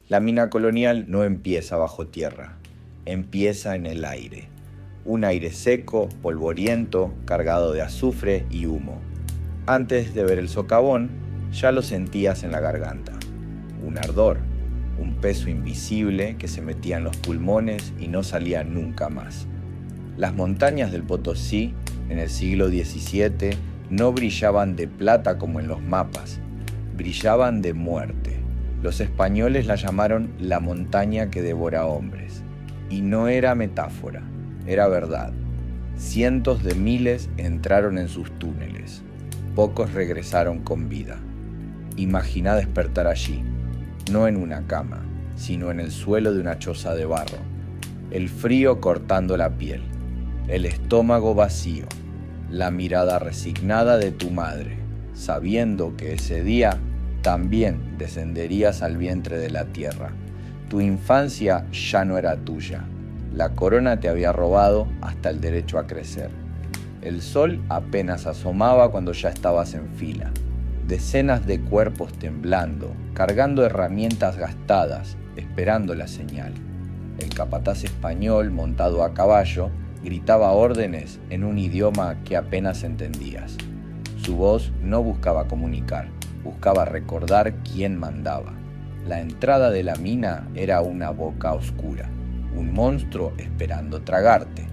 La mina colonial no empieza bajo tierra, empieza en el aire. Un aire seco, polvoriento, cargado de azufre y humo. Antes de ver el socavón, ya lo sentías en la garganta. Un ardor, un peso invisible que se metía en los pulmones y no salía nunca más. Las montañas del Potosí, en el siglo XVII, no brillaban de plata como en los mapas, brillaban de muerte. Los españoles la llamaron la montaña que devora hombres. Y no era metáfora, era verdad. Cientos de miles entraron en sus túneles. Pocos regresaron con vida. Imagina despertar allí, no en una cama, sino en el suelo de una choza de barro. El frío cortando la piel, el estómago vacío, la mirada resignada de tu madre, sabiendo que ese día también descenderías al vientre de la tierra. Tu infancia ya no era tuya. La corona te había robado hasta el derecho a crecer. El sol apenas asomaba cuando ya estabas en fila. Decenas de cuerpos temblando, cargando herramientas gastadas, esperando la señal. El capataz español, montado a caballo, gritaba órdenes en un idioma que apenas entendías. Su voz no buscaba comunicar, buscaba recordar quién mandaba. La entrada de la mina era una boca oscura, un monstruo esperando tragarte.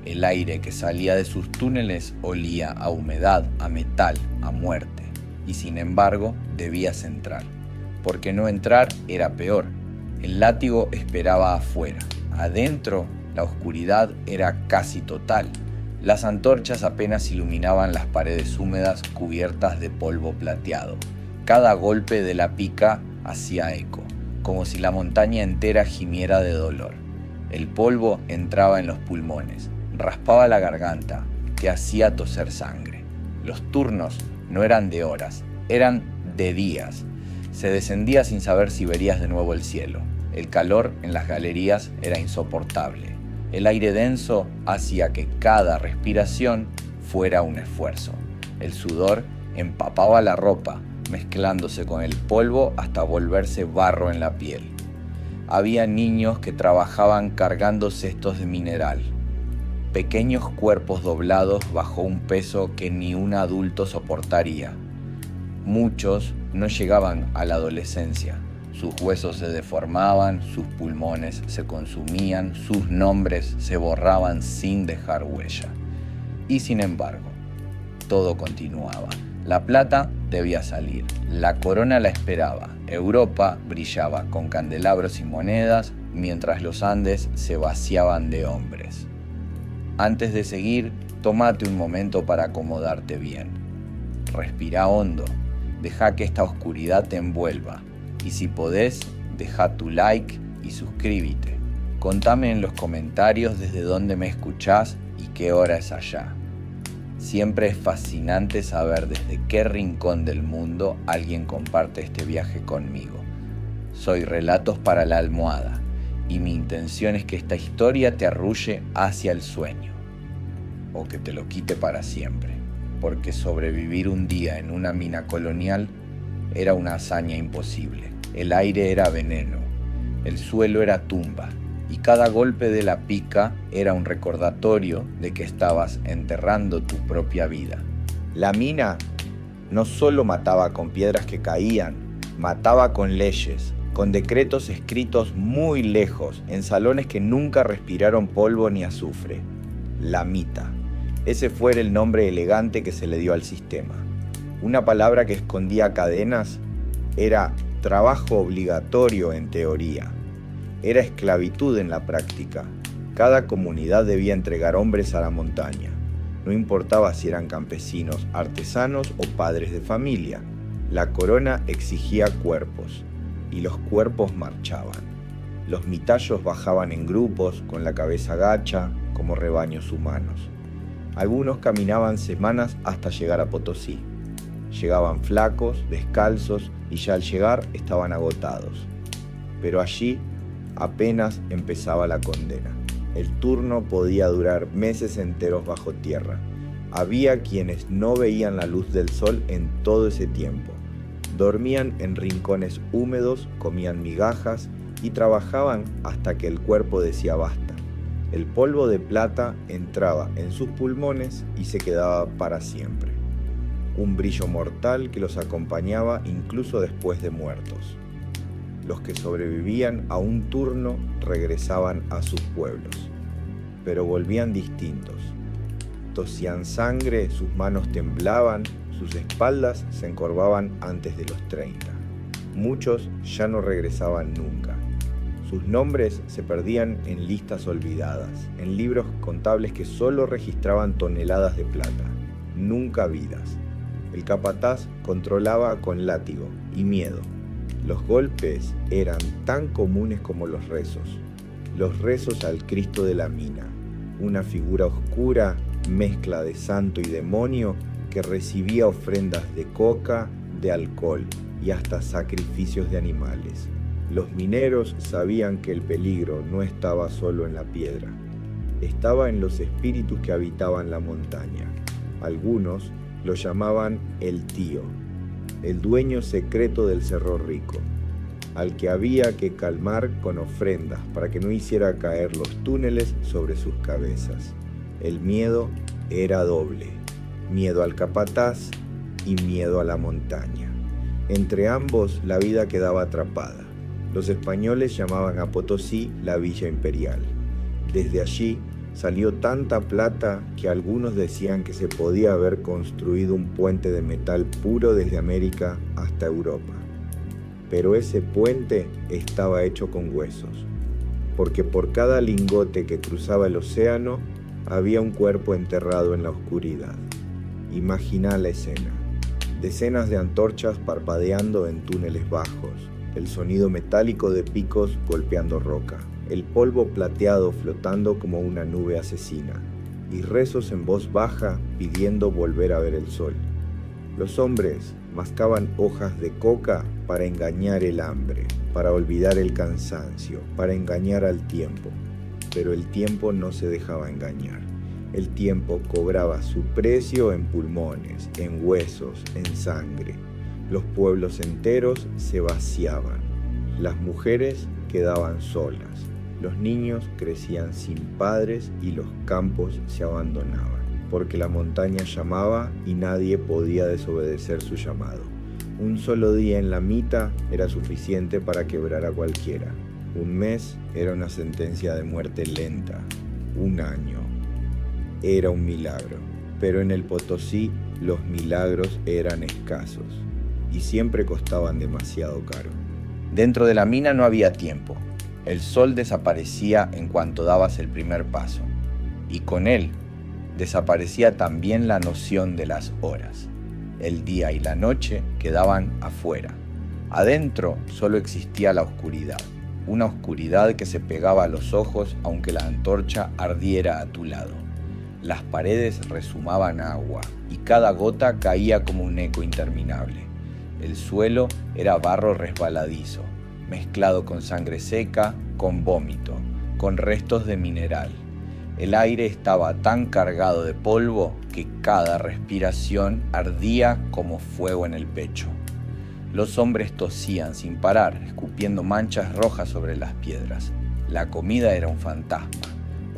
El aire que salía de sus túneles olía a humedad, a metal, a muerte. Y sin embargo, debías entrar, porque no entrar era peor. El látigo esperaba afuera. Adentro, la oscuridad era casi total. Las antorchas apenas iluminaban las paredes húmedas cubiertas de polvo plateado. Cada golpe de la pica hacía eco, como si la montaña entera gimiera de dolor. El polvo entraba en los pulmones, raspaba la garganta, te hacía toser sangre. Los turnos no eran de horas, eran de días. Se descendía sin saber si verías de nuevo el cielo. El calor en las galerías era insoportable. El aire denso hacía que cada respiración fuera un esfuerzo. El sudor empapaba la ropa, mezclándose con el polvo hasta volverse barro en la piel. Había niños que trabajaban cargando cestos de mineral. Pequeños cuerpos doblados bajo un peso que ni un adulto soportaría. Muchos no llegaban a la adolescencia. Sus huesos se deformaban, sus pulmones se consumían, sus nombres se borraban sin dejar huella. Y sin embargo, todo continuaba. La plata debía salir, la corona la esperaba, Europa brillaba con candelabros y monedas, mientras los Andes se vaciaban de hombres. Antes de seguir, tómate un momento para acomodarte bien. Respira hondo, deja que esta oscuridad te envuelva. Y si podés, deja tu like y suscríbete. Contame en los comentarios desde dónde me escuchás y qué hora es allá. Siempre es fascinante saber desde qué rincón del mundo alguien comparte este viaje conmigo. Soy Relatos para la Almohada y mi intención es que esta historia te arrulle hacia el sueño o que te lo quite para siempre, porque sobrevivir un día en una mina colonial era una hazaña imposible. El aire era veneno, el suelo era tumba y cada golpe de la pica era un recordatorio de que estabas enterrando tu propia vida. La mina no solo mataba con piedras que caían, mataba con leyes, con decretos escritos muy lejos, en salones que nunca respiraron polvo ni azufre. La mita. Ese fue el nombre elegante que se le dio al sistema. Una palabra que escondía cadenas era trabajo obligatorio en teoría. Era esclavitud en la práctica. Cada comunidad debía entregar hombres a la montaña. No importaba si eran campesinos, artesanos o padres de familia. La corona exigía cuerpos y los cuerpos marchaban. Los mitayos bajaban en grupos, con la cabeza gacha, como rebaños humanos. Algunos caminaban semanas hasta llegar a Potosí. Llegaban flacos, descalzos y ya al llegar estaban agotados. Pero allí apenas empezaba la condena. El turno podía durar meses enteros bajo tierra. Había quienes no veían la luz del sol en todo ese tiempo. Dormían en rincones húmedos, comían migajas y trabajaban hasta que el cuerpo decía basta. El polvo de plata entraba en sus pulmones y se quedaba para siempre. Un brillo mortal que los acompañaba incluso después de muertos. Los que sobrevivían a un turno regresaban a sus pueblos, pero volvían distintos. Tosían sangre, sus manos temblaban, sus espaldas se encorvaban antes de los 30. Muchos ya no regresaban nunca. Sus nombres se perdían en listas olvidadas, en libros contables que solo registraban toneladas de plata, nunca vidas. El capataz controlaba con látigo y miedo. Los golpes eran tan comunes como los rezos al Cristo de la mina, una figura oscura, mezcla de santo y demonio que recibía ofrendas de coca, de alcohol y hasta sacrificios de animales. Los mineros sabían que el peligro no estaba solo en la piedra, estaba en los espíritus que habitaban la montaña. Algunos lo llamaban el tío, el dueño secreto del Cerro Rico, al que había que calmar con ofrendas para que no hiciera caer los túneles sobre sus cabezas. El miedo era doble, miedo al capataz y miedo a la montaña. Entre ambos la vida quedaba atrapada. Los españoles llamaban a Potosí la Villa Imperial. Desde allí salió tanta plata que algunos decían que se podía haber construido un puente de metal puro desde América hasta Europa. Pero ese puente estaba hecho con huesos, porque por cada lingote que cruzaba el océano había un cuerpo enterrado en la oscuridad. Imagina la escena: decenas de antorchas parpadeando en túneles bajos, el sonido metálico de picos golpeando roca, el polvo plateado flotando como una nube asesina, y rezos en voz baja pidiendo volver a ver el sol. Los hombres mascaban hojas de coca para engañar el hambre, para olvidar el cansancio, para engañar al tiempo. Pero el tiempo no se dejaba engañar. El tiempo cobraba su precio en pulmones, en huesos, en sangre. Los pueblos enteros se vaciaban. Las mujeres quedaban solas. Los niños crecían sin padres y los campos se abandonaban, porque la montaña llamaba y nadie podía desobedecer su llamado. Un solo día en la mita era suficiente para quebrar a cualquiera. Un mes era una sentencia de muerte lenta. Un año era un milagro. Pero en el Potosí los milagros eran escasos y siempre costaban demasiado caro. Dentro de la mina no había tiempo. El sol desaparecía en cuanto dabas el primer paso, y con él desaparecía también la noción de las horas. El día y la noche quedaban afuera. Adentro solo existía la oscuridad, una oscuridad que se pegaba a los ojos aunque la antorcha ardiera a tu lado. Las paredes rezumaban agua y cada gota caía como un eco interminable. El suelo era barro resbaladizo, mezclado con sangre seca, con vómito, con restos de mineral. El aire estaba tan cargado de polvo que cada respiración ardía como fuego en el pecho. Los hombres tosían sin parar, escupiendo manchas rojas sobre las piedras. La comida era un fantasma,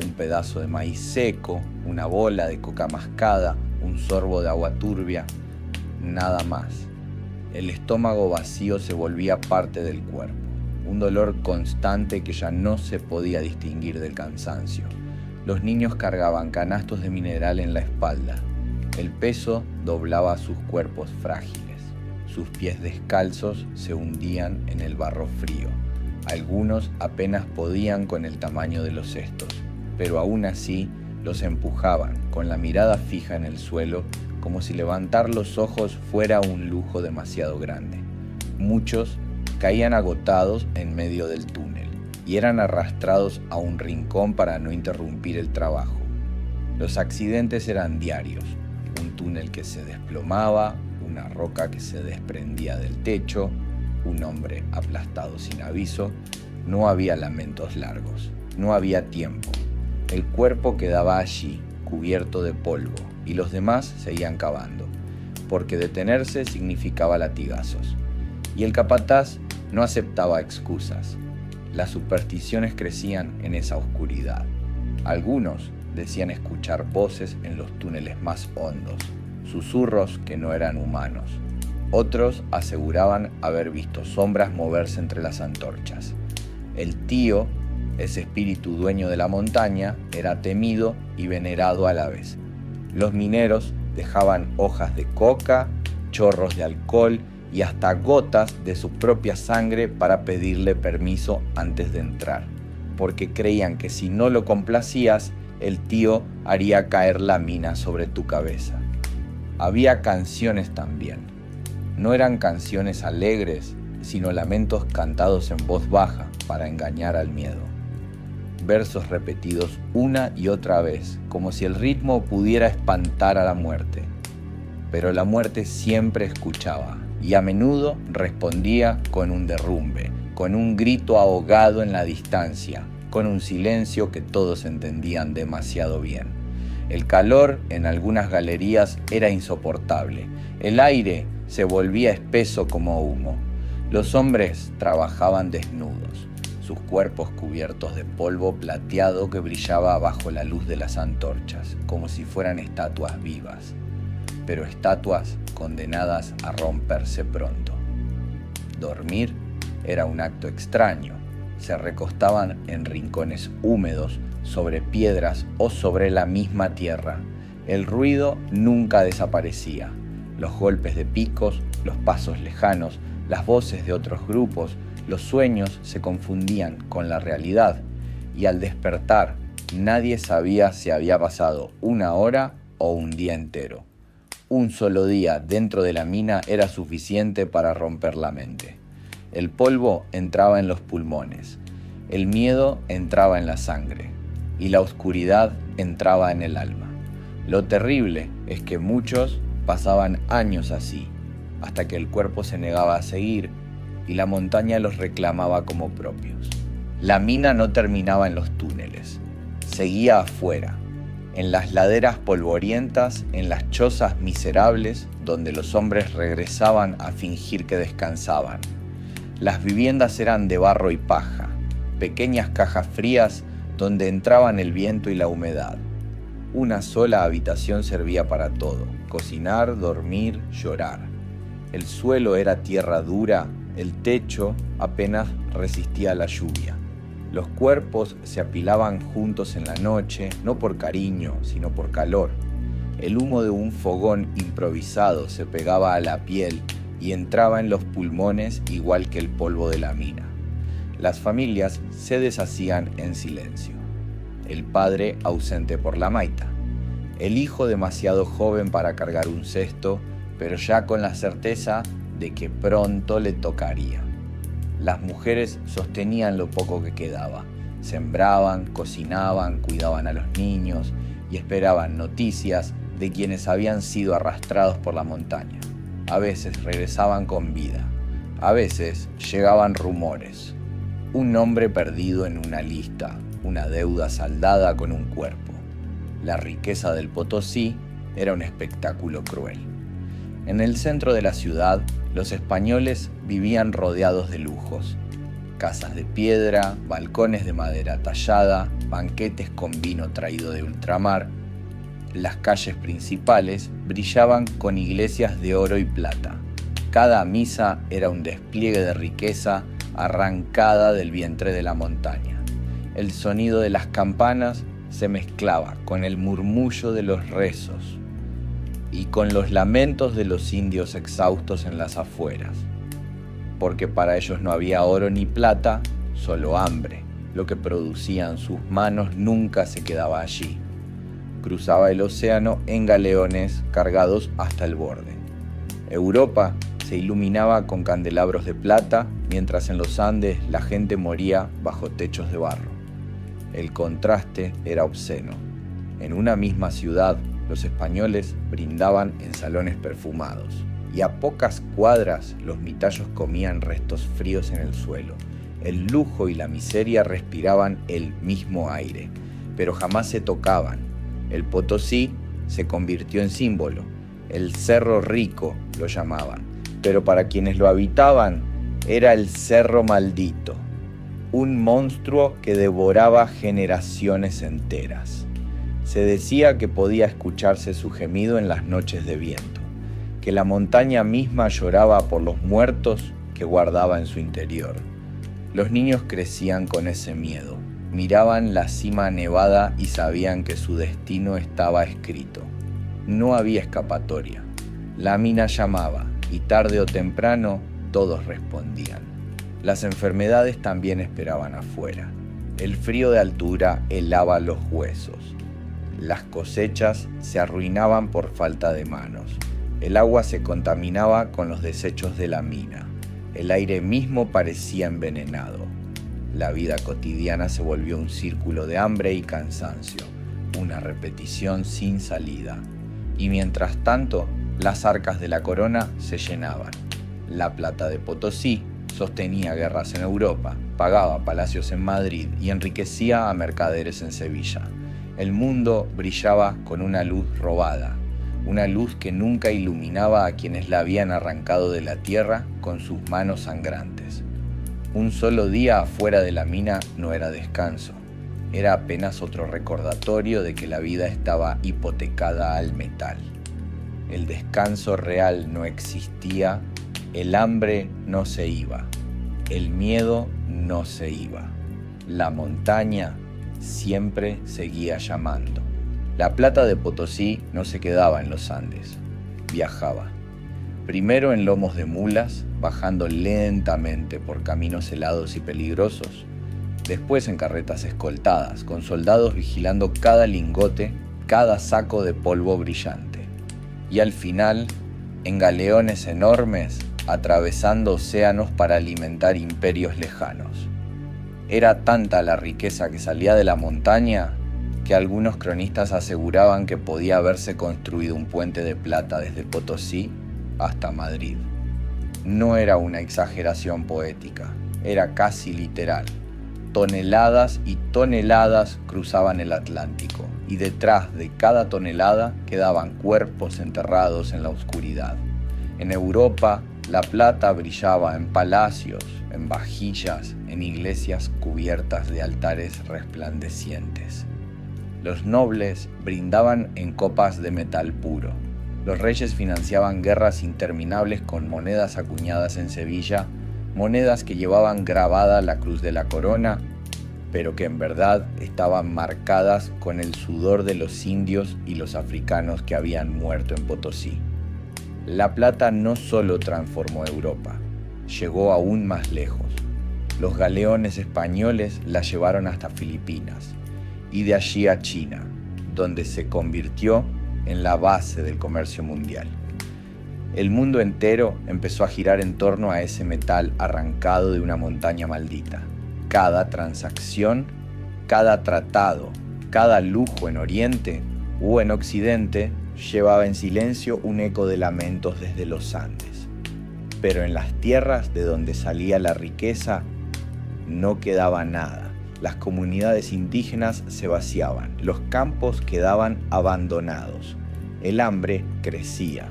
un pedazo de maíz seco, una bola de coca mascada, un sorbo de agua turbia, nada más. El estómago vacío se volvía parte del cuerpo, un dolor constante que ya no se podía distinguir del cansancio. Los niños cargaban canastos de mineral en la espalda. El peso doblaba sus cuerpos frágiles. Sus pies descalzos se hundían en el barro frío. Algunos apenas podían con el tamaño de los cestos, pero aún así los empujaban con la mirada fija en el suelo, como si levantar los ojos fuera un lujo demasiado grande. Muchos caían agotados en medio del túnel y eran arrastrados a un rincón para no interrumpir el trabajo. Los accidentes eran diarios: un túnel que se desplomaba, una roca que se desprendía del techo, un hombre aplastado sin aviso. No había lamentos largos, no había tiempo. El cuerpo quedaba allí, cubierto de polvo, y los demás seguían cavando, porque detenerse significaba latigazos. y el capataz no aceptaba excusas. Las supersticiones crecían en esa oscuridad. Algunos decían escuchar voces en los túneles más hondos, susurros que no eran humanos. Otros aseguraban haber visto sombras moverse entre las antorchas. El tío, ese espíritu dueño de la montaña, era temido y venerado a la vez. Los mineros dejaban hojas de coca, chorros de alcohol y hasta gotas de su propia sangre para pedirle permiso antes de entrar, porque creían que si no lo complacías, el tío haría caer la mina sobre tu cabeza. Había canciones también. No eran canciones alegres, sino lamentos cantados en voz baja para engañar al miedo. Versos repetidos una y otra vez, como si el ritmo pudiera espantar a la muerte. Pero la muerte siempre escuchaba y a menudo respondía con un derrumbe, con un grito ahogado en la distancia, con un silencio que todos entendían demasiado bien. El calor en algunas galerías era insoportable. El aire se volvía espeso como humo. Los hombres trabajaban desnudos, sus cuerpos cubiertos de polvo plateado que brillaba bajo la luz de las antorchas, como si fueran estatuas vivas, pero estatuas condenadas a romperse pronto. Dormir era un acto extraño. Se recostaban en rincones húmedos, sobre piedras o sobre la misma tierra. El ruido nunca desaparecía. Los golpes de picos, los pasos lejanos, las voces de otros grupos, los sueños se confundían con la realidad, y al despertar nadie sabía si había pasado una hora o un día entero. Un solo día dentro de la mina era suficiente para romper la mente. El polvo entraba en los pulmones, el miedo entraba en la sangre y la oscuridad entraba en el alma. Lo terrible es que muchos pasaban años así, hasta que el cuerpo se negaba a seguir y la montaña los reclamaba como propios. La mina no terminaba en los túneles, seguía afuera, en las laderas polvorientas, en las chozas miserables donde los hombres regresaban a fingir que descansaban. Las viviendas eran de barro y paja, pequeñas cajas frías donde entraban el viento y la humedad. Una sola habitación servía para todo: cocinar, dormir, llorar. El suelo era tierra dura, el techo apenas resistía la lluvia. Los cuerpos se apilaban juntos en la noche, no por cariño, sino por calor. El humo de un fogón improvisado se pegaba a la piel y entraba en los pulmones igual que el polvo de la mina. Las familias se deshacían en silencio. El padre ausente por la maita. El hijo demasiado joven para cargar un cesto, pero ya con la certeza de que pronto le tocaría. Las mujeres sostenían lo poco que quedaba. Sembraban, cocinaban, cuidaban a los niños y esperaban noticias de quienes habían sido arrastrados por la montaña. A veces regresaban con vida, a veces llegaban rumores. Un nombre perdido en una lista, una deuda saldada con un cuerpo. La riqueza del Potosí era un espectáculo cruel. En el centro de la ciudad, los españoles vivían rodeados de lujos. Casas de piedra, balcones de madera tallada, banquetes con vino traído de ultramar. Las calles principales brillaban con iglesias de oro y plata. Cada misa era un despliegue de riqueza arrancada del vientre de la montaña. El sonido de las campanas se mezclaba con el murmullo de los rezos y con los lamentos de los indios exhaustos en las afueras, porque para ellos no había oro ni plata, solo hambre. Lo que producían sus manos nunca se quedaba allí. Cruzaba el océano en galeones cargados hasta el borde. Europa se iluminaba con candelabros de plata, mientras en los Andes la gente moría bajo techos de barro. El contraste era obsceno. En una misma ciudad, los españoles brindaban en salones perfumados, y a pocas cuadras los mitallos comían restos fríos en el suelo. El lujo y la miseria respiraban el mismo aire, pero jamás se tocaban. El Potosí se convirtió en símbolo. El Cerro Rico lo llamaban. pero para quienes lo habitaban era el Cerro Maldito, un monstruo que devoraba generaciones enteras. Se decía que podía escucharse su gemido en las noches de viento, que la montaña misma lloraba por los muertos que guardaba en su interior. Los niños crecían con ese miedo, miraban la cima nevada y sabían que su destino estaba escrito. No había escapatoria. La mina llamaba y tarde o temprano todos respondían. Las enfermedades también esperaban afuera. El frío de altura helaba los huesos. Las cosechas se arruinaban por falta de manos. El agua se contaminaba con los desechos de la mina. El aire mismo parecía envenenado. La vida cotidiana se volvió un círculo de hambre y cansancio, una repetición sin salida. Y mientras tanto, las arcas de la corona se llenaban. La plata de Potosí sostenía guerras en Europa, pagaba palacios en Madrid y enriquecía a mercaderes en Sevilla. El mundo brillaba con una luz robada, una luz que nunca iluminaba a quienes la habían arrancado de la tierra con sus manos sangrantes. Un solo día afuera de la mina no era descanso, era apenas otro recordatorio de que la vida estaba hipotecada al metal. El descanso real no existía, el hambre no se iba, el miedo no se iba, la montaña siempre seguía llamando. La plata de Potosí no se quedaba en los Andes, viajaba. Primero en lomos de mulas, bajando lentamente por caminos helados y peligrosos. Después en carretas escoltadas, con soldados vigilando cada lingote, cada saco de polvo brillante. Y al final, en galeones enormes, atravesando océanos para alimentar imperios lejanos. Era tanta la riqueza que salía de la montaña que algunos cronistas aseguraban que podía haberse construido un puente de plata desde Potosí hasta Madrid. No era una exageración poética, era casi literal. Toneladas y toneladas cruzaban el Atlántico, y detrás de cada tonelada quedaban cuerpos enterrados en la oscuridad. En Europa, la plata brillaba en palacios, en vajillas, en iglesias cubiertas de altares resplandecientes. Los nobles brindaban en copas de metal puro. Los reyes financiaban guerras interminables con monedas acuñadas en Sevilla, monedas que llevaban grabada la cruz de la corona, pero que en verdad estaban marcadas con el sudor de los indios y los africanos que habían muerto en Potosí. La plata no solo transformó Europa, llegó aún más lejos. Los galeones españoles la llevaron hasta Filipinas y de allí a China, donde se convirtió en la base del comercio mundial. El mundo entero empezó a girar en torno a ese metal arrancado de una montaña maldita. Cada transacción, cada tratado, cada lujo en Oriente o en Occidente llevaba en silencio un eco de lamentos desde los Andes. Pero en las tierras de donde salía la riqueza no quedaba nada. Las comunidades indígenas se vaciaban, los campos quedaban abandonados, el hambre crecía,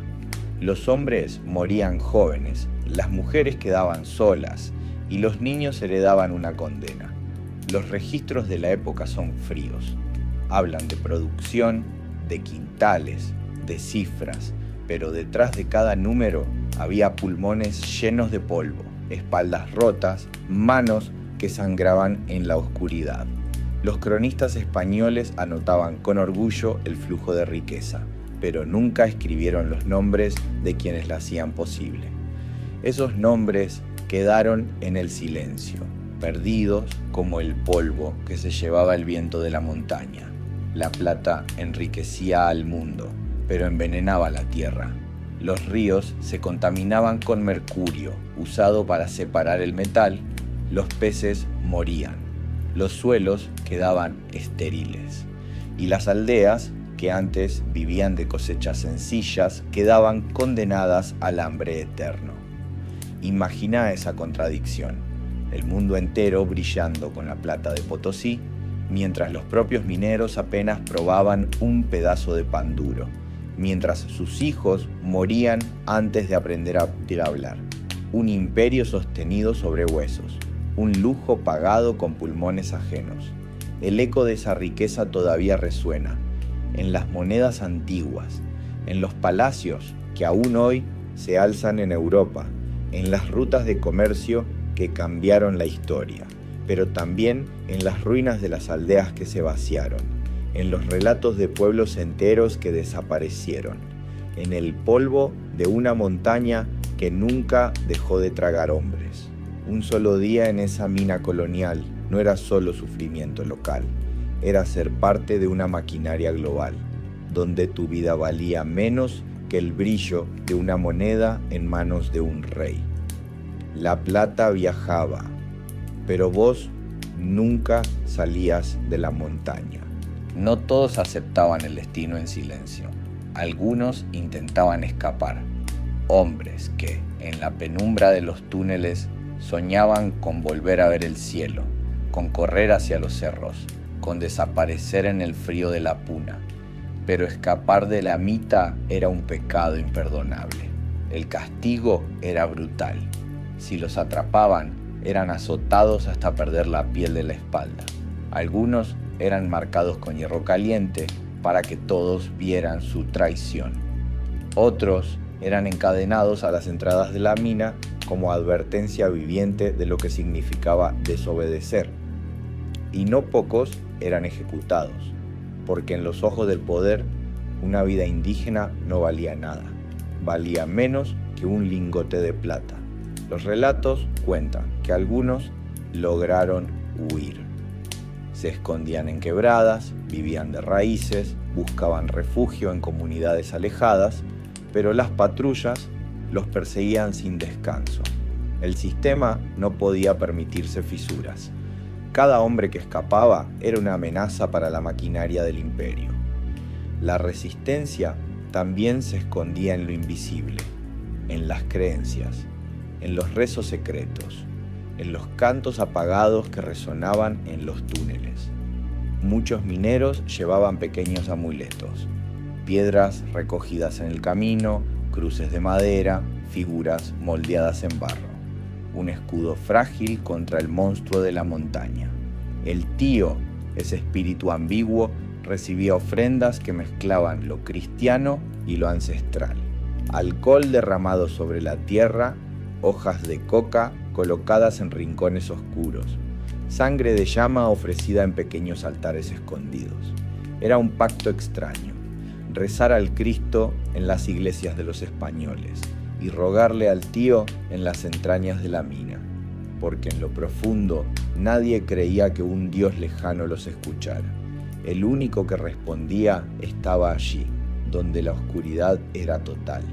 los hombres morían jóvenes, las mujeres quedaban solas y los niños heredaban una condena. Los registros de la época son fríos, hablan de producción, de quintales, de cifras, pero detrás de cada número había pulmones llenos de polvo, espaldas rotas, manos que sangraban en la oscuridad. Los cronistas españoles anotaban con orgullo el flujo de riqueza, pero nunca escribieron los nombres de quienes la hacían posible. Esos nombres quedaron en el silencio, perdidos como el polvo que se llevaba el viento de la montaña. La plata enriquecía al mundo, pero envenenaba la tierra. Los ríos se contaminaban con mercurio, usado para separar el metal. Los peces morían, los suelos quedaban estériles y las aldeas, que antes vivían de cosechas sencillas, quedaban condenadas al hambre eterno. Imagina esa contradicción, el mundo entero brillando con la plata de Potosí, mientras los propios mineros apenas probaban un pedazo de pan duro, mientras sus hijos morían antes de aprender a hablar. Un imperio sostenido sobre huesos, un lujo pagado con pulmones ajenos. El eco de esa riqueza todavía resuena, en las monedas antiguas, en los palacios que aún hoy se alzan en Europa, en las rutas de comercio que cambiaron la historia, pero también en las ruinas de las aldeas que se vaciaron, en los relatos de pueblos enteros que desaparecieron, en el polvo de una montaña que nunca dejó de tragar hombres. Un solo día en esa mina colonial no era solo sufrimiento local, era ser parte de una maquinaria global, donde tu vida valía menos que el brillo de una moneda en manos de un rey. La plata viajaba, pero vos nunca salías de la montaña. No todos aceptaban el destino en silencio. Algunos intentaban escapar. Hombres que, en la penumbra de los túneles, soñaban con volver a ver el cielo, con correr hacia los cerros, con desaparecer en el frío de la puna. Pero escapar de la mita era un pecado imperdonable. El castigo era brutal. Si los atrapaban, eran azotados hasta perder la piel de la espalda. Algunos eran marcados con hierro caliente para que todos vieran su traición. Otros eran encadenados a las entradas de la mina como advertencia viviente de lo que significaba desobedecer. Y no pocos eran ejecutados, porque en los ojos del poder, una vida indígena no valía nada. Valía menos que un lingote de plata. Los relatos cuentan que algunos lograron huir. Se escondían en quebradas, vivían de raíces, buscaban refugio en comunidades alejadas, pero las patrullas los perseguían sin descanso. El sistema no podía permitirse fisuras. Cada hombre que escapaba era una amenaza para la maquinaria del imperio. La resistencia también se escondía en lo invisible, en las creencias, en los rezos secretos, en los cantos apagados que resonaban en los túneles. Muchos mineros llevaban pequeños amuletos, piedras recogidas en el camino, cruces de madera, figuras moldeadas en barro, un escudo frágil contra el monstruo de la montaña. El tío, ese espíritu ambiguo, recibía ofrendas que mezclaban lo cristiano y lo ancestral. Alcohol derramado sobre la tierra, hojas de coca colocadas en rincones oscuros, sangre de llama ofrecida en pequeños altares escondidos. Era un pacto extraño, rezar al Cristo en las iglesias de los españoles y rogarle al tío en las entrañas de la mina, porque en lo profundo nadie creía que un Dios lejano los escuchara. El único que respondía estaba allí, donde la oscuridad era total.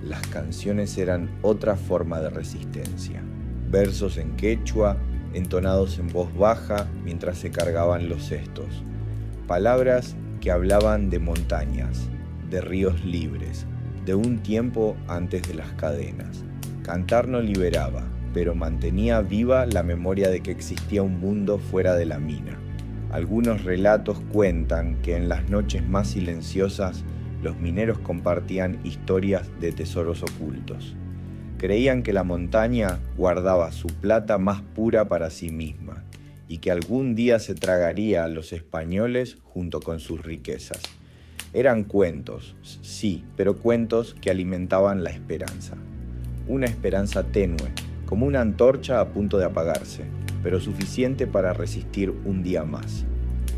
Las canciones eran otra forma de resistencia. Versos en quechua, entonados en voz baja mientras se cargaban los cestos. Palabras que hablaban de montañas, de ríos libres, de un tiempo antes de las cadenas. Cantar no liberaba, pero mantenía viva la memoria de que existía un mundo fuera de la mina. Algunos relatos cuentan que en las noches más silenciosas los mineros compartían historias de tesoros ocultos. Creían que la montaña guardaba su plata más pura para sí misma y que algún día se tragaría a los españoles junto con sus riquezas. Eran cuentos, sí, pero cuentos que alimentaban la esperanza. Una esperanza tenue, como una antorcha a punto de apagarse, pero suficiente para resistir un día más.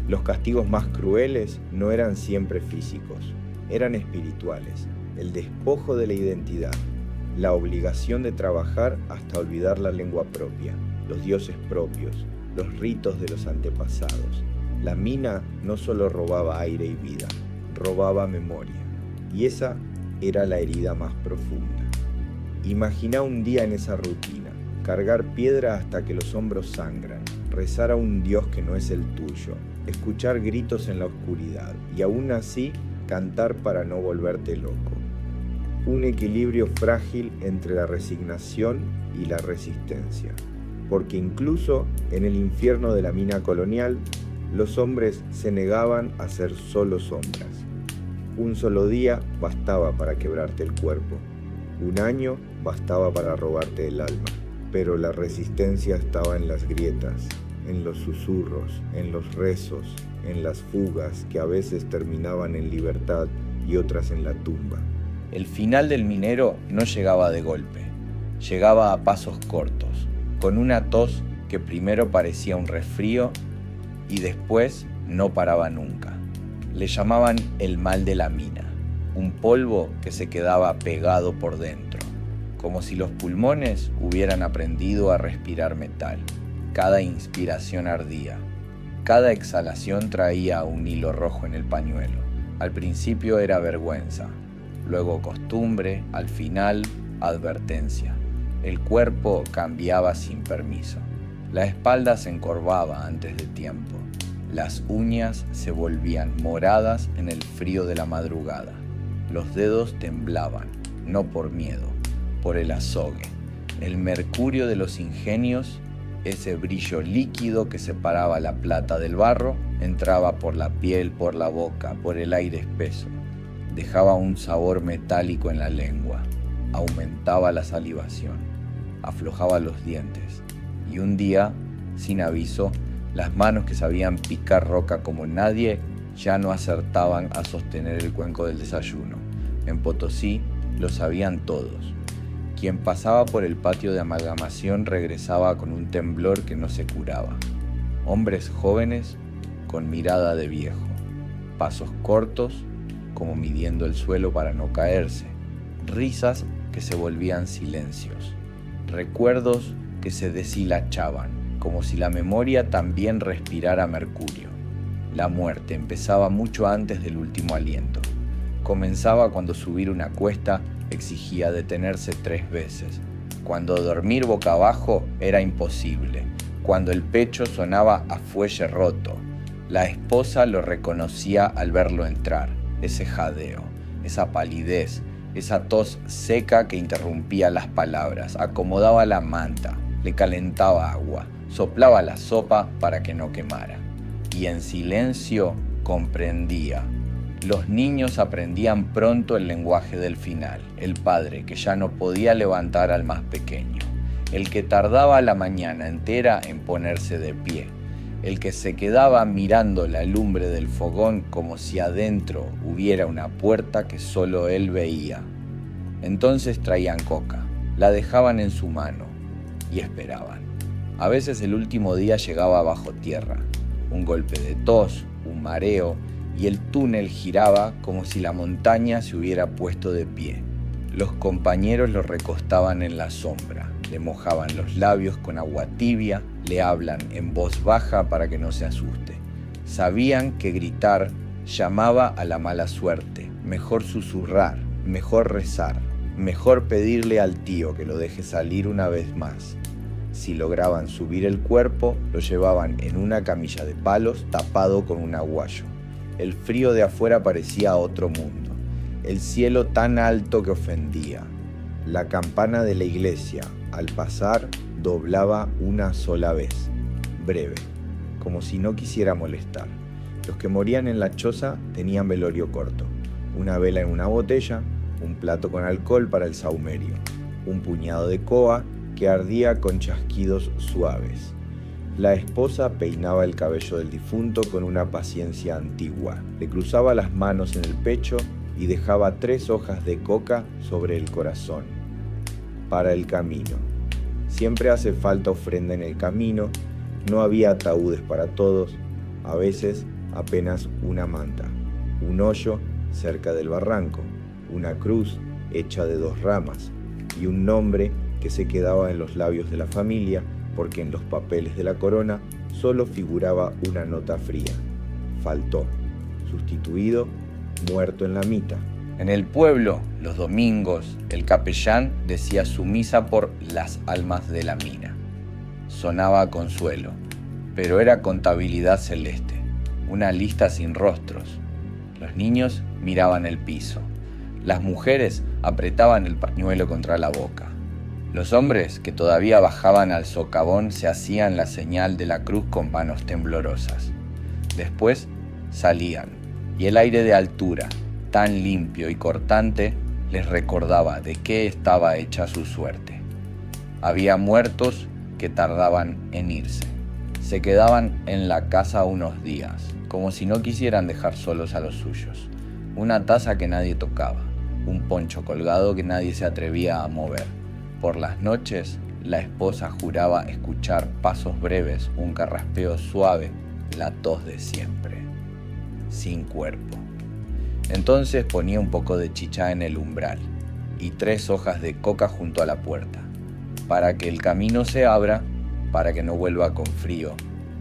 Los castigos más crueles no eran siempre físicos, eran espirituales, el despojo de la identidad, la obligación de trabajar hasta olvidar la lengua propia, los dioses propios, los ritos de los antepasados. La mina no solo robaba aire y vida, robaba memoria, y esa era la herida más profunda. Imagina un día en esa rutina, cargar piedra hasta que los hombros sangran, rezar a un Dios que no es el tuyo, escuchar gritos en la oscuridad y aún así cantar para no volverte loco. Un equilibrio frágil entre la resignación y la resistencia, porque incluso en el infierno de la mina colonial, los hombres se negaban a ser solo sombras. Un solo día bastaba para quebrarte el cuerpo. Un año bastaba para robarte el alma. Pero la resistencia estaba en las grietas, en los susurros, en los rezos, en las fugas que a veces terminaban en libertad y otras en la tumba. El final del minero no llegaba de golpe, llegaba a pasos cortos, con una tos que primero parecía un resfrío y después no paraba nunca. Le llamaban el mal de la mina, un polvo que se quedaba pegado por dentro, como si los pulmones hubieran aprendido a respirar metal. Cada inspiración ardía, cada exhalación traía un hilo rojo en el pañuelo. Al principio era vergüenza, luego costumbre, al final advertencia. El cuerpo cambiaba sin permiso. La espalda se encorvaba antes de tiempo. Las uñas se volvían moradas en el frío de la madrugada. Los dedos temblaban, no por miedo, por el azogue. El mercurio de los ingenios, ese brillo líquido que separaba la plata del barro, entraba por la piel, por la boca, por el aire espeso. Dejaba un sabor metálico en la lengua, aumentaba la salivación, aflojaba los dientes. Y un día, sin aviso, las manos que sabían picar roca como nadie ya no acertaban a sostener el cuenco del desayuno. En Potosí lo sabían todos. Quien pasaba por el patio de amalgamación regresaba con un temblor que no se curaba. Hombres jóvenes con mirada de viejo, pasos cortos como midiendo el suelo para no caerse, risas que se volvían silencios, recuerdos que se deshilachaban, como si la memoria también respirara mercurio. La muerte empezaba mucho antes del último aliento. Comenzaba cuando subir una cuesta exigía detenerse 3 veces, cuando dormir boca abajo era imposible, cuando el pecho sonaba a fuelle roto. La esposa lo reconocía al verlo entrar, ese jadeo, esa palidez, esa tos seca que interrumpía las palabras, acomodaba la manta, le calentaba agua, soplaba la sopa para que no quemara. Y en silencio comprendía. Los niños aprendían pronto el lenguaje del final, el padre que ya no podía levantar al más pequeño, el que tardaba la mañana entera en ponerse de pie, el que se quedaba mirando la lumbre del fogón como si adentro hubiera una puerta que solo él veía. Entonces traían coca, la dejaban en su mano y esperaban. A veces el último día llegaba bajo tierra, un golpe de tos, un mareo, y el túnel giraba como si la montaña se hubiera puesto de pie. Los compañeros lo recostaban en la sombra, le mojaban los labios con agua tibia, le hablan en voz baja para que no se asuste. Sabían que gritar llamaba a la mala suerte, mejor susurrar, mejor rezar, mejor pedirle al tío que lo deje salir una vez más. Si lograban subir el cuerpo, lo llevaban en una camilla de palos tapado con un aguayo. El frío de afuera parecía otro mundo, el cielo tan alto que ofendía. La campana de la iglesia, al pasar, doblaba una sola vez, breve, como si no quisiera molestar. Los que morían en la choza tenían velorio corto, una vela en una botella, un plato con alcohol para el sahumerio, un puñado de coa que ardía con chasquidos suaves. La esposa peinaba el cabello del difunto con una paciencia antigua. Le cruzaba las manos en el pecho y dejaba 3 hojas de coca sobre el corazón. Para el camino. Siempre hace falta ofrenda en el camino. No había ataúdes para todos. A veces apenas una manta. Un hoyo cerca del barranco. Una cruz hecha de 2 ramas. Y un nombre que se quedaba en los labios de la familia, porque en los papeles de la corona solo figuraba una nota fría. Faltó. Sustituido, muerto en la mitad. En el pueblo, los domingos, el capellán decía su misa por las almas de la mina. Sonaba a consuelo, pero era contabilidad celeste, una lista sin rostros. Los niños miraban el piso. Las mujeres apretaban el pañuelo contra la boca. Los hombres que todavía bajaban al socavón se hacían la señal de la cruz con manos temblorosas. Después salían, y el aire de altura, tan limpio y cortante les recordaba de qué estaba hecha su suerte. Había muertos que tardaban en irse. Se quedaban en la casa unos días, como si no quisieran dejar solos a los suyos. Una taza que nadie tocaba, un poncho colgado que nadie se atrevía a mover. Por las noches, la esposa juraba escuchar pasos breves, un carraspeo suave, la tos de siempre, sin cuerpo. Entonces ponía un poco de chicha en el umbral y 3 hojas de coca junto a la puerta, para que el camino se abra, para que no vuelva con frío.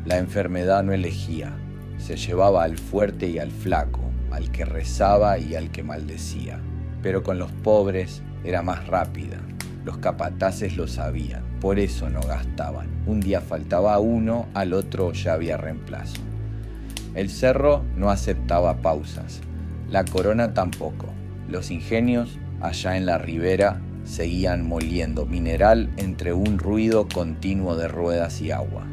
La enfermedad no elegía, se llevaba al fuerte y al flaco, al que rezaba y al que maldecía. Pero con los pobres era más rápida. Los capataces lo sabían, por eso no gastaban. Un día faltaba uno, al otro ya había reemplazo. El cerro no aceptaba pausas, la corona tampoco. Los ingenios, allá en la ribera, seguían moliendo mineral entre un ruido continuo de ruedas y agua.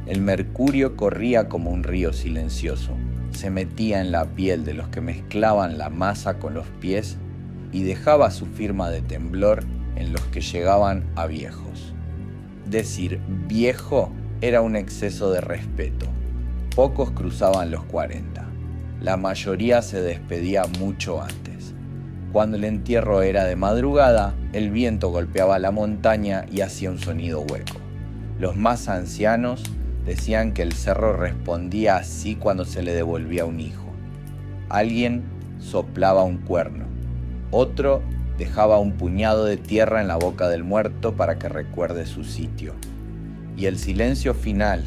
El mercurio corría como un río silencioso, se metía en la piel de los que mezclaban la masa con los pies y dejaba su firma de temblor en los que llegaban a viejos. Decir viejo era un exceso de respeto. Pocos cruzaban los 40. La mayoría se despedía mucho antes. Cuando el entierro era de madrugada, el viento golpeaba la montaña y hacía un sonido hueco. Los más ancianos decían que el cerro respondía así cuando se le devolvía un hijo. Alguien soplaba un cuerno, otro dejaba un puñado de tierra en la boca del muerto para que recuerde su sitio. Y el silencio final,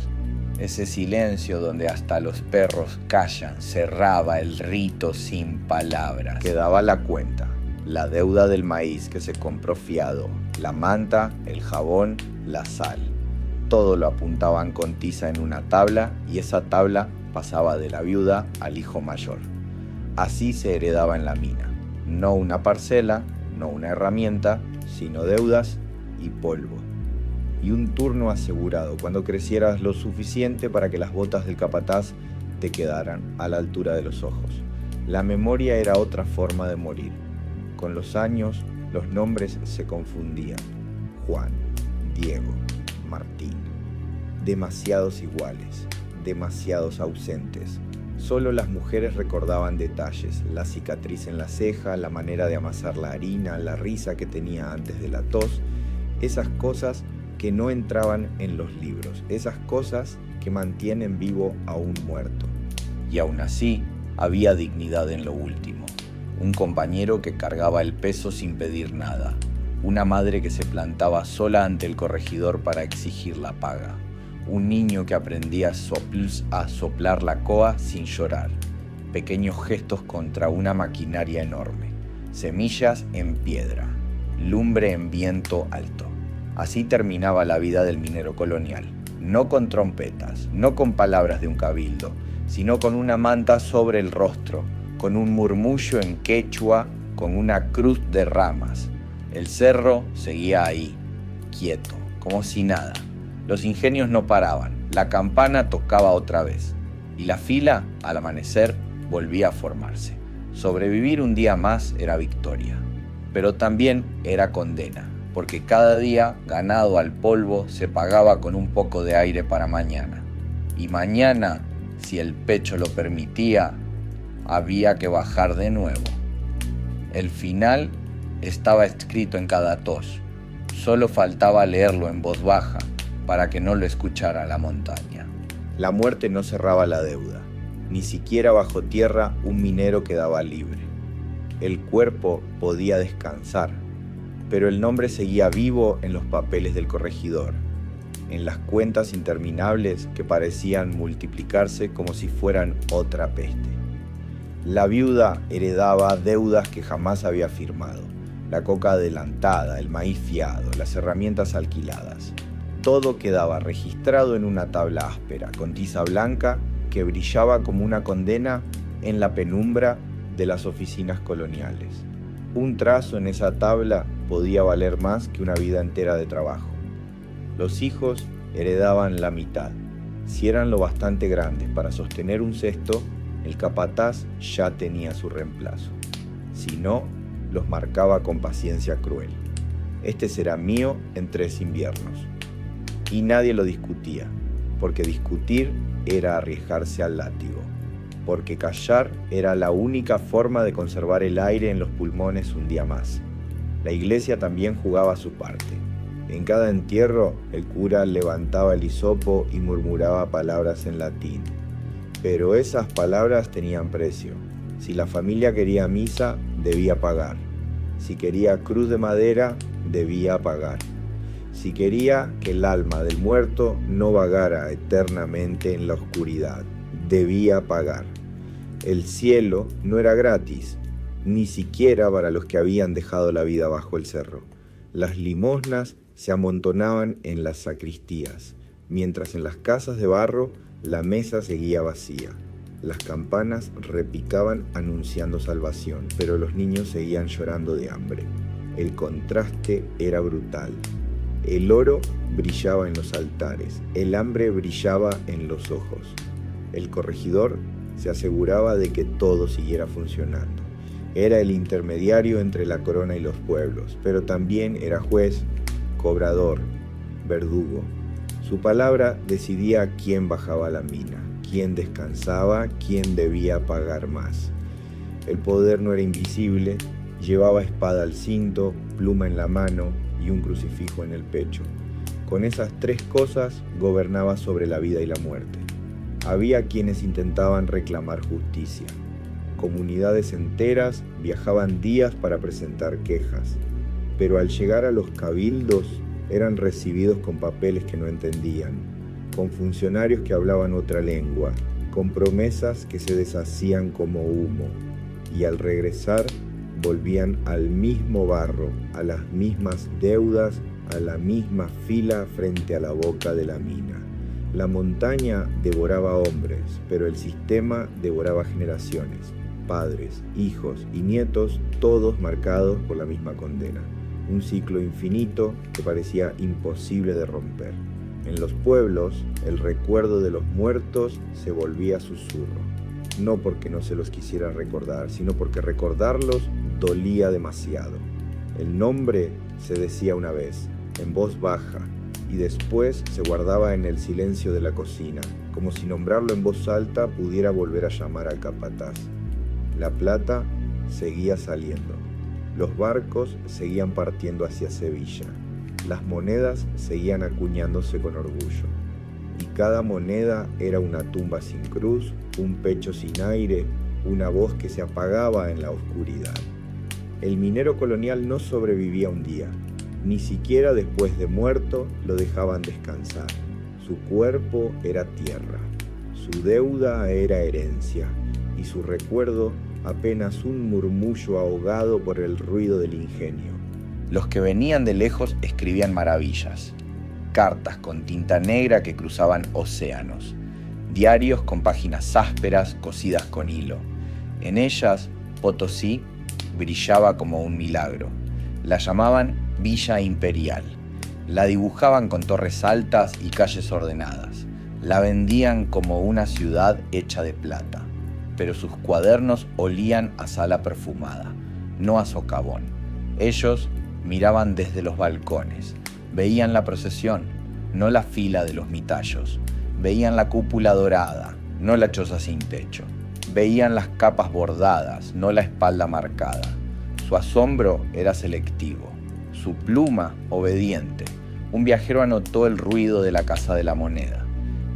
ese silencio donde hasta los perros callan, cerraba el rito sin palabras. Quedaba la cuenta, la deuda del maíz que se compró fiado, la manta, el jabón, la sal. Todo lo apuntaban con tiza en una tabla y esa tabla pasaba de la viuda al hijo mayor. Así se heredaba en la mina, no una parcela, no una herramienta, sino deudas y polvo. Y un turno asegurado cuando crecieras lo suficiente para que las botas del capataz te quedaran a la altura de los ojos. La memoria era otra forma de morir. Con los años, los nombres se confundían. Juan, Diego, Martín. Demasiados iguales, demasiados ausentes. Solo las mujeres recordaban detalles, la cicatriz en la ceja, la manera de amasar la harina, la risa que tenía antes de la tos, esas cosas que no entraban en los libros, esas cosas que mantienen vivo a un muerto. Y aún así, había dignidad en lo último. Un compañero que cargaba el peso sin pedir nada. Una madre que se plantaba sola ante el corregidor para exigir la paga. Un niño que aprendía a soplar la coa sin llorar. Pequeños gestos contra una maquinaria enorme. Semillas en piedra. Lumbre en viento alto. Así terminaba la vida del minero colonial. No con trompetas, no con palabras de un cabildo, sino con una manta sobre el rostro, con un murmullo en quechua, con una cruz de ramas. El cerro seguía ahí, quieto, como si nada. Los ingenios no paraban, la campana tocaba otra vez, y la fila, al amanecer, volvía a formarse. Sobrevivir un día más era victoria, pero también era condena, porque cada día, ganado al polvo, se pagaba con un poco de aire para mañana. Y mañana, si el pecho lo permitía, había que bajar de nuevo. El final estaba escrito en cada tos, solo faltaba leerlo en voz baja, para que no lo escuchara la montaña. La muerte no cerraba la deuda, ni siquiera bajo tierra un minero quedaba libre. El cuerpo podía descansar, pero el nombre seguía vivo en los papeles del corregidor, en las cuentas interminables que parecían multiplicarse como si fueran otra peste. La viuda heredaba deudas que jamás había firmado, la coca adelantada, el maíz fiado, las herramientas alquiladas. Todo quedaba registrado en una tabla áspera, con tiza blanca, que brillaba como una condena en la penumbra de las oficinas coloniales. Un trazo en esa tabla podía valer más que una vida entera de trabajo. Los hijos heredaban la mitad. Si eran lo bastante grandes para sostener un cesto, el capataz ya tenía su reemplazo. Si no, los marcaba con paciencia cruel. Este será mío en 3 inviernos. Y nadie lo discutía, porque discutir era arriesgarse al látigo, porque callar era la única forma de conservar el aire en los pulmones un día más. La iglesia también jugaba su parte. En cada entierro, el cura levantaba el hisopo y murmuraba palabras en latín. Pero esas palabras tenían precio. Si la familia quería misa, debía pagar. Si quería cruz de madera, debía pagar. Si quería que el alma del muerto no vagara eternamente en la oscuridad, debía pagar. El cielo no era gratis, ni siquiera para los que habían dejado la vida bajo el cerro. Las limosnas se amontonaban en las sacristías, mientras en las casas de barro la mesa seguía vacía. Las campanas repicaban anunciando salvación, pero los niños seguían llorando de hambre. El contraste era brutal. El oro brillaba en los altares, el hambre brillaba en los ojos. El corregidor se aseguraba de que todo siguiera funcionando. Era el intermediario entre la corona y los pueblos, pero también era juez, cobrador, verdugo. Su palabra decidía quién bajaba a la mina, quién descansaba, quién debía pagar más. El poder no era invisible, llevaba espada al cinto, pluma en la mano y un crucifijo en el pecho. Con esas 3 cosas gobernaba sobre la vida y la muerte. Había quienes intentaban reclamar justicia. Comunidades enteras viajaban días para presentar quejas, pero al llegar a los cabildos eran recibidos con papeles que no entendían, con funcionarios que hablaban otra lengua, con promesas que se deshacían como humo, y al regresar volvían al mismo barro, a las mismas deudas, a la misma fila frente a la boca de la mina. La montaña devoraba hombres, pero el sistema devoraba generaciones, padres, hijos y nietos, todos marcados por la misma condena. Un ciclo infinito que parecía imposible de romper. En los pueblos, el recuerdo de los muertos se volvía susurro. No porque no se los quisiera recordar, sino porque recordarlos dolía demasiado. El nombre se decía una vez, en voz baja, y después se guardaba en el silencio de la cocina, como si nombrarlo en voz alta pudiera volver a llamar al capataz. La plata seguía saliendo. Los barcos seguían partiendo hacia Sevilla. Las monedas seguían acuñándose con orgullo. Y cada moneda era una tumba sin cruz, un pecho sin aire, una voz que se apagaba en la oscuridad. El minero colonial no sobrevivía un día. Ni siquiera después de muerto lo dejaban descansar. Su cuerpo era tierra, su deuda era herencia, y su recuerdo apenas un murmullo ahogado por el ruido del ingenio. Los que venían de lejos escribían maravillas, cartas con tinta negra que cruzaban océanos, diarios con páginas ásperas cosidas con hilo. En ellas, Potosí brillaba como un milagro. La llamaban Villa Imperial. La dibujaban con torres altas y calles ordenadas. La vendían como una ciudad hecha de plata. Pero sus cuadernos olían a sala perfumada, no a socavón. Ellos miraban desde los balcones, veían la procesión, no la fila de los mitallos, veían la cúpula dorada, no la choza sin techo, veían las capas bordadas, no la espalda marcada. Su asombro era selectivo, su pluma obediente. Un viajero anotó el ruido de la Casa de la Moneda.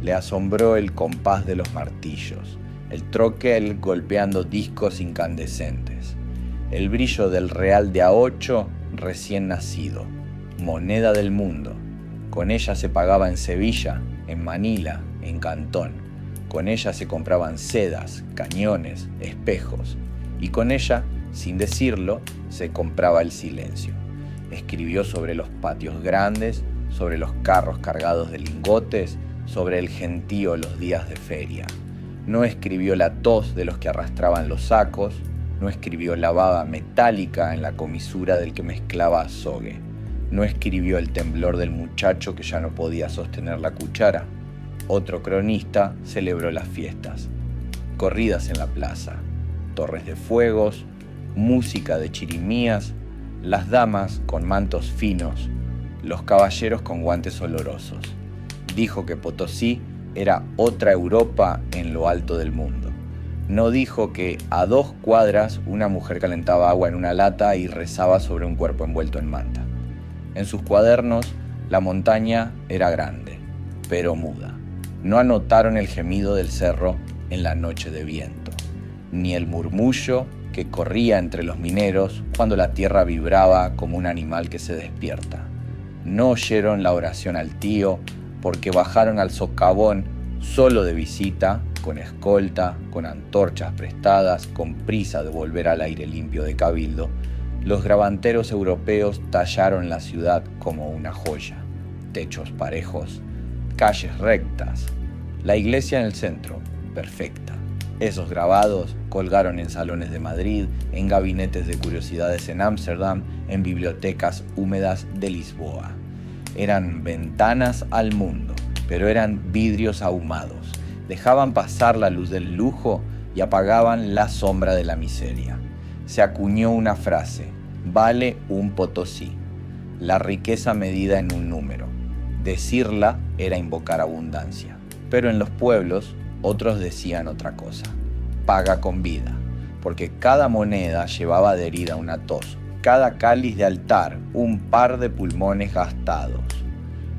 Le asombró el compás de los martillos, el troquel golpeando discos incandescentes, el brillo del real de A8 recién nacido, moneda del mundo. Con ella se pagaba en Sevilla, en Manila, en Cantón. Con ella se compraban sedas, cañones, espejos. Y con ella, sin decirlo, se compraba el silencio. Escribió sobre los patios grandes, sobre los carros cargados de lingotes, sobre el gentío los días de feria. No escribió la tos de los que arrastraban los sacos, no escribió la baba metálica en la comisura del que mezclaba azogue, no escribió el temblor del muchacho que ya no podía sostener la cuchara. Otro cronista celebró las fiestas, corridas en la plaza, torres de fuegos, música de chirimías, las damas con mantos finos, los caballeros con guantes olorosos. Dijo que Potosí era otra Europa en lo alto del mundo. No dijo que a 2 cuadras una mujer calentaba agua en una lata y rezaba sobre un cuerpo envuelto en manta. En sus cuadernos, la montaña era grande, pero muda. No anotaron el gemido del cerro en la noche de viento, ni el murmullo que corría entre los mineros cuando la tierra vibraba como un animal que se despierta. No oyeron la oración al tío porque bajaron al socavón solo de visita, con escolta, con antorchas prestadas, con prisa de volver al aire limpio de Cabildo. Los gravanteros europeos tallaron la ciudad como una joya. Techos parejos, calles rectas, la iglesia en el centro, perfecta. Esos grabados colgaron en salones de Madrid, en gabinetes de curiosidades en Ámsterdam, en bibliotecas húmedas de Lisboa. Eran ventanas al mundo, pero eran vidrios ahumados. Dejaban pasar la luz del lujo y apagaban la sombra de la miseria. Se acuñó una frase: vale un Potosí. La riqueza medida en un número. Decirla era invocar abundancia. Pero en los pueblos otros decían otra cosa: paga con vida, porque cada moneda llevaba adherida una tos, cada cáliz de altar un par de pulmones gastados.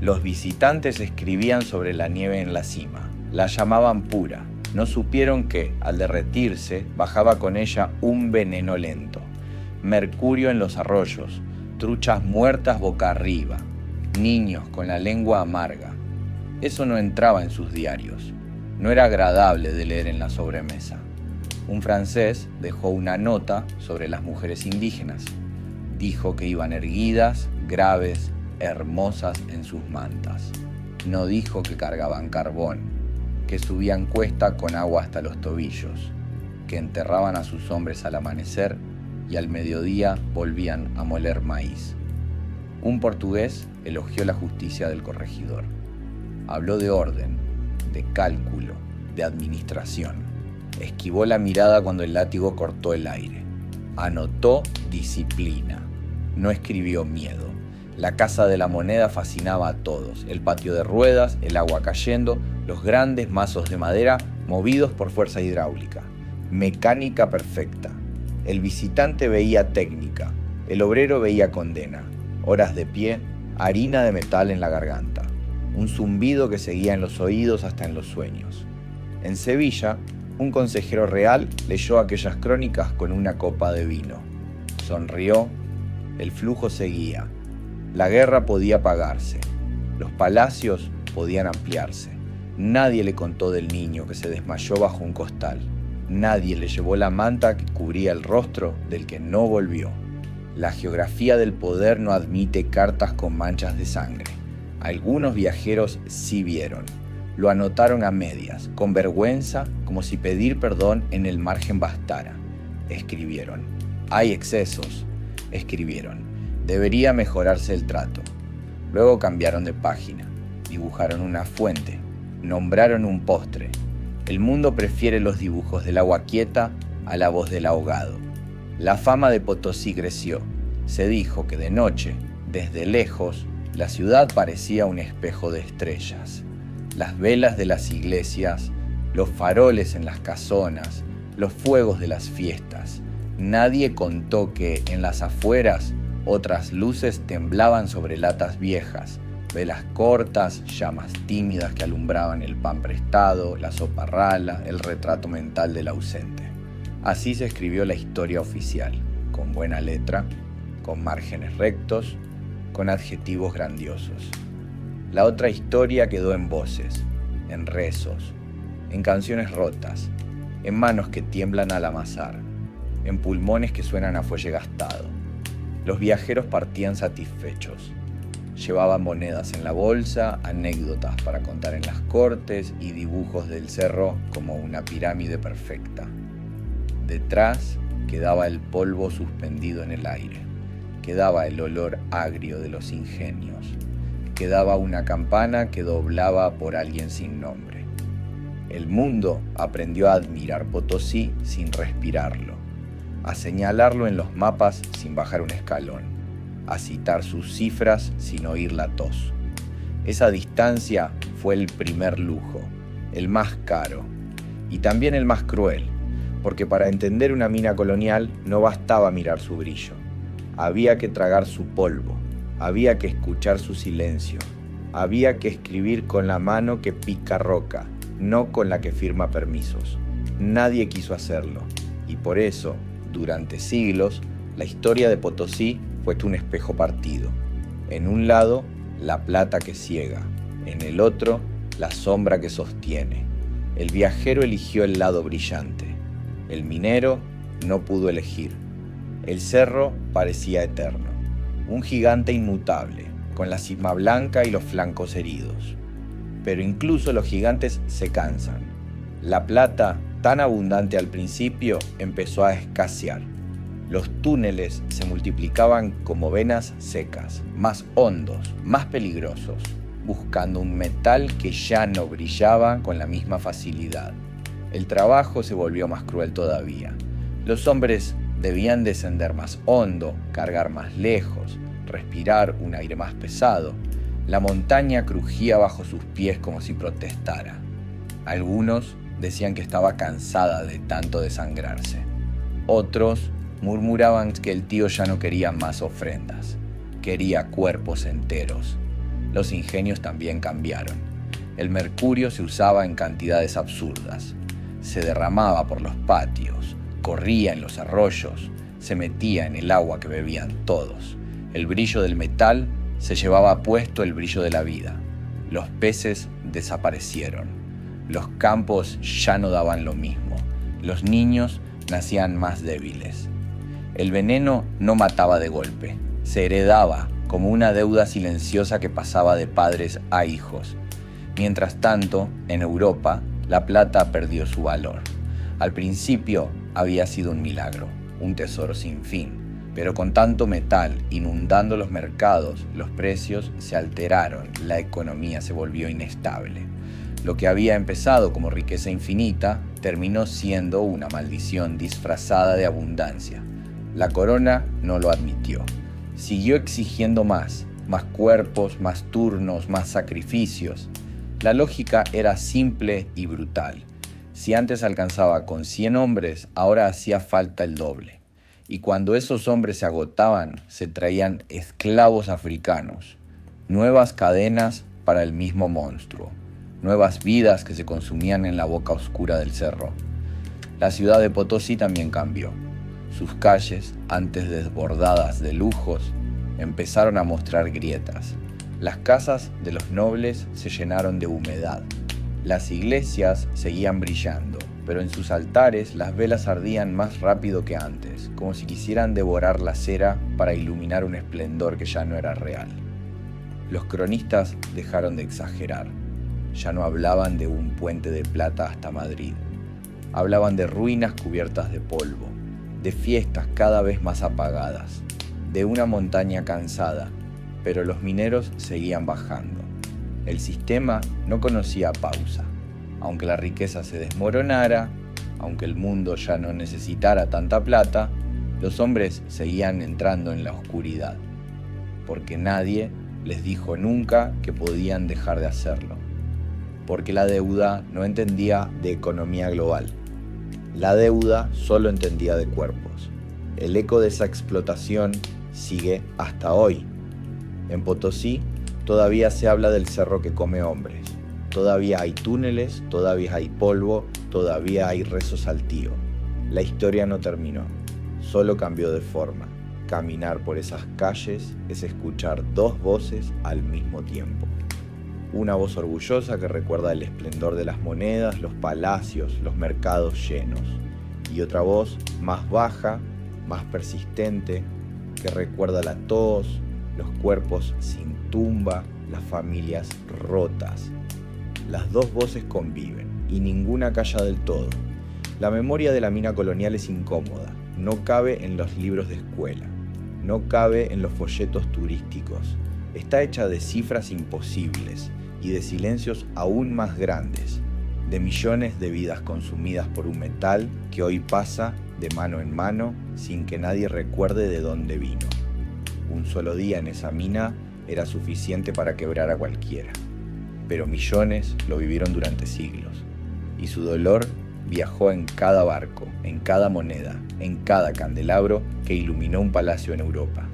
Los visitantes escribían sobre la nieve en la cima, la llamaban pura. No supieron que, al derretirse, bajaba con ella un veneno lento. Mercurio en los arroyos, truchas muertas boca arriba, niños con la lengua amarga. Eso no entraba en sus diarios. No era agradable de leer en la sobremesa. Un francés dejó una nota sobre las mujeres indígenas. Dijo que iban erguidas, graves, hermosas en sus mantas. No dijo que cargaban carbón, que subían cuesta con agua hasta los tobillos, que enterraban a sus hombres al amanecer y al mediodía volvían a moler maíz. Un portugués elogió la justicia del corregidor. Habló de orden, de cálculo, de administración. Esquivó la mirada cuando el látigo cortó el aire. Anotó disciplina. No escribió miedo. La casa de la moneda fascinaba a todos. El patio de ruedas, el agua cayendo, los grandes mazos de madera movidos por fuerza hidráulica. Mecánica perfecta. El visitante veía técnica. El obrero veía condena. Horas de pie, harina de metal en la garganta. Un zumbido que seguía en los oídos hasta en los sueños. En Sevilla, un consejero real leyó aquellas crónicas con una copa de vino. Sonrió. El flujo seguía. La guerra podía pagarse. Los palacios podían ampliarse. Nadie le contó del niño que se desmayó bajo un costal. Nadie le llevó la manta que cubría el rostro del que no volvió. La geografía del poder no admite cartas con manchas de sangre. Algunos viajeros sí vieron. Lo anotaron a medias, con vergüenza, como si pedir perdón en el margen bastara. Escribieron: hay excesos. Escribieron: debería mejorarse el trato. Luego cambiaron de página, dibujaron una fuente, nombraron un postre. El mundo prefiere los dibujos del agua quieta a la voz del ahogado. La fama de Potosí creció. Se dijo que de noche, desde lejos, la ciudad parecía un espejo de estrellas. Las velas de las iglesias, los faroles en las casonas, los fuegos de las fiestas. Nadie contó que en las afueras otras luces temblaban sobre latas viejas, velas cortas, llamas tímidas que alumbraban el pan prestado, la sopa rala, el retrato mental del ausente. Así se escribió la historia oficial, con buena letra, con márgenes rectos, con adjetivos grandiosos. La otra historia quedó en voces, en rezos, en canciones rotas, en manos que tiemblan al amasar, en pulmones que suenan a fuelle gastado. Los viajeros partían satisfechos. Llevaban monedas en la bolsa, anécdotas para contar en las cortes y dibujos del cerro como una pirámide perfecta. Detrás quedaba el polvo suspendido en el aire. Quedaba el olor agrio de los ingenios. Quedaba una campana que doblaba por alguien sin nombre. El mundo aprendió a admirar Potosí sin respirarlo. a señalarlo en los mapas sin bajar un escalón, a citar sus cifras sin oír la tos. Esa distancia fue el primer lujo, el más caro y también el más cruel, porque para entender una mina colonial no bastaba mirar su brillo, había que tragar su polvo, había que escuchar su silencio, había que escribir con la mano que pica roca, no con la que firma permisos. Nadie quiso hacerlo, y por eso, durante siglos, la historia de Potosí fue un espejo partido. En un lado, la plata que ciega, en el otro, la sombra que sostiene. El viajero eligió el lado brillante, el minero no pudo elegir. El cerro parecía eterno, un gigante inmutable, con la cima blanca y los flancos heridos. Pero incluso los gigantes se cansan. La plata, tan abundante al principio, empezó a escasear. Los túneles se multiplicaban como venas secas, más hondos, más peligrosos, buscando un metal que ya no brillaba con la misma facilidad. El trabajo se volvió más cruel todavía. Los hombres debían descender más hondo, cargar más lejos, respirar un aire más pesado. La montaña crujía bajo sus pies como si protestara. Algunos decían que estaba cansada de tanto desangrarse. Otros murmuraban que el tío ya no quería más ofrendas, quería cuerpos enteros. Los ingenios también cambiaron. El mercurio se usaba en cantidades absurdas. Se derramaba por los patios, corría en los arroyos, se metía en el agua que bebían todos. El brillo del metal se llevaba puesto el brillo de la vida. Los peces desaparecieron. Los campos ya no daban lo mismo. Los niños nacían más débiles. El veneno no mataba de golpe. Se heredaba como una deuda silenciosa que pasaba de padres a hijos. Mientras tanto, en Europa, la plata perdió su valor. Al principio había sido un milagro, un tesoro sin fin. Pero con tanto metal inundando los mercados, los precios se alteraron, la economía se volvió inestable. Lo que había empezado como riqueza infinita terminó siendo una maldición disfrazada de abundancia. La corona no lo admitió. Siguió exigiendo más cuerpos, más turnos, más sacrificios. La lógica era simple y brutal. Si antes alcanzaba con 100 hombres, ahora hacía falta el doble. Y cuando esos hombres se agotaban, se traían esclavos africanos, nuevas cadenas para el mismo monstruo, nuevas vidas que se consumían en la boca oscura del cerro. La ciudad de Potosí también cambió. Sus calles, antes desbordadas de lujos, empezaron a mostrar grietas. Las casas de los nobles se llenaron de humedad. Las iglesias seguían brillando, pero en sus altares las velas ardían más rápido que antes, como si quisieran devorar la cera para iluminar un esplendor que ya no era real. Los cronistas dejaron de exagerar. Ya no hablaban de un puente de plata hasta Madrid. Hablaban de ruinas cubiertas de polvo, de fiestas cada vez más apagadas, de una montaña cansada, pero los mineros seguían bajando. El sistema no conocía pausa. Aunque la riqueza se desmoronara, aunque el mundo ya no necesitara tanta plata, los hombres seguían entrando en la oscuridad, porque nadie les dijo nunca que podían dejar de hacerlo, porque la deuda no entendía de economía global. La deuda solo entendía de cuerpos. El eco de esa explotación sigue hasta hoy. En Potosí todavía se habla del cerro que come hombres. Todavía hay túneles, todavía hay polvo, todavía hay rezos al tío. La historia no terminó, solo cambió de forma. Caminar por esas calles es escuchar dos voces al mismo tiempo. Una voz orgullosa que recuerda el esplendor de las monedas, los palacios, los mercados llenos. Y otra voz más baja, más persistente, que recuerda la tos, los cuerpos sin tumba, las familias rotas. Las dos voces conviven y ninguna calla del todo. La memoria de la mina colonial es incómoda, no cabe en los libros de escuela, no cabe en los folletos turísticos. Está hecha de cifras imposibles y de silencios aún más grandes, de millones de vidas consumidas por un metal que hoy pasa de mano en mano sin que nadie recuerde de dónde vino. Un solo día en esa mina era suficiente para quebrar a cualquiera, pero millones lo vivieron durante siglos, y su dolor viajó en cada barco, en cada moneda, en cada candelabro que iluminó un palacio en Europa.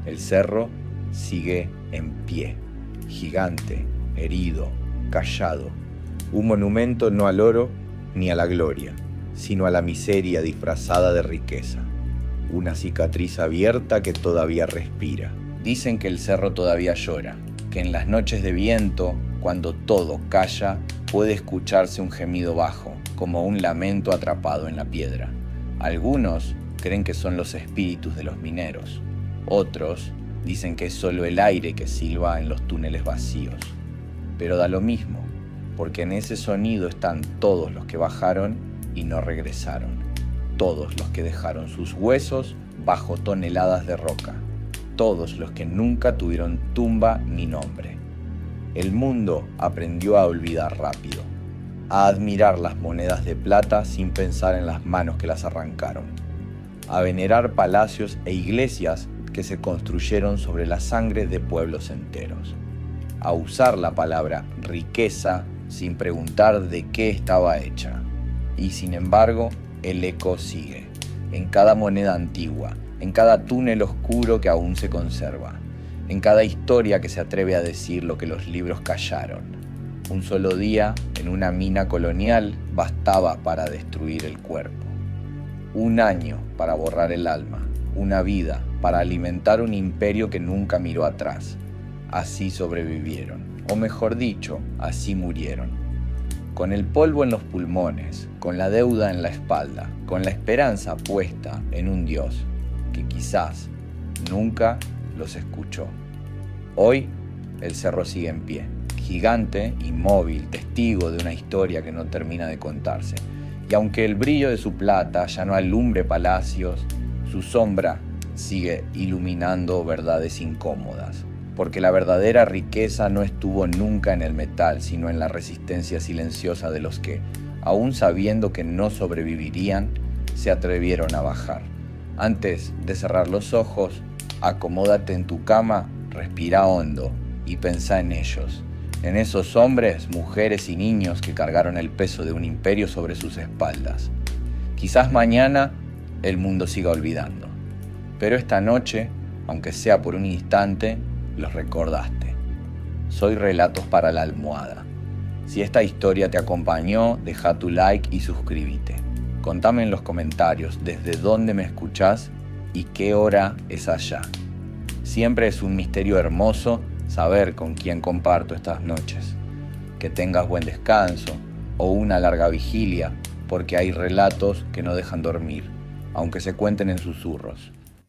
El cerro sigue en pie, gigante, herido, callado, un monumento no al oro ni a la gloria, sino a la miseria disfrazada de riqueza, una cicatriz abierta que todavía respira. Dicen que el cerro todavía llora, que en las noches de viento, cuando todo calla, puede escucharse un gemido bajo, como un lamento atrapado en la piedra. Algunos creen que son los espíritus de los mineros, otros dicen que es solo el aire que silba en los túneles vacíos. Pero da lo mismo, porque en ese sonido están todos los que bajaron y no regresaron, todos los que dejaron sus huesos bajo toneladas de roca, todos los que nunca tuvieron tumba ni nombre. El mundo aprendió a olvidar rápido, a admirar las monedas de plata sin pensar en las manos que las arrancaron, a venerar palacios e iglesias que se construyeron sobre la sangre de pueblos enteros, a usar la palabra riqueza sin preguntar de qué estaba hecha. Y sin embargo, el eco sigue, en cada moneda antigua, en cada túnel oscuro que aún se conserva, en cada historia que se atreve a decir lo que los libros callaron. Un solo día en una mina colonial bastaba para destruir el cuerpo. Un año para borrar el alma, una vida para alimentar un imperio que nunca miró atrás. Así sobrevivieron, o mejor dicho, así murieron. Con el polvo en los pulmones, con la deuda en la espalda, con la esperanza puesta en un Dios que quizás nunca los escuchó. Hoy el cerro sigue en pie, gigante, inmóvil, testigo de una historia que no termina de contarse. Y aunque el brillo de su plata ya no alumbre palacios, su sombra sigue iluminando verdades incómodas. Porque la verdadera riqueza no estuvo nunca en el metal, sino en la resistencia silenciosa de los que, aún sabiendo que no sobrevivirían, se atrevieron a bajar. Antes de cerrar los ojos, acomódate en tu cama, respira hondo y pensá en ellos, en esos hombres, mujeres y niños que cargaron el peso de un imperio sobre sus espaldas. Quizás mañana el mundo siga olvidando, pero esta noche, aunque sea por un instante, los recordaste. Soy Relatos para la Almohada. Si esta historia te acompañó, deja tu like y suscríbete. Contame en los comentarios desde dónde me escuchás y qué hora es allá. Siempre es un misterio hermoso saber con quién comparto estas noches. Que tengas buen descanso o una larga vigilia, porque hay relatos que no dejan dormir, aunque se cuenten en susurros.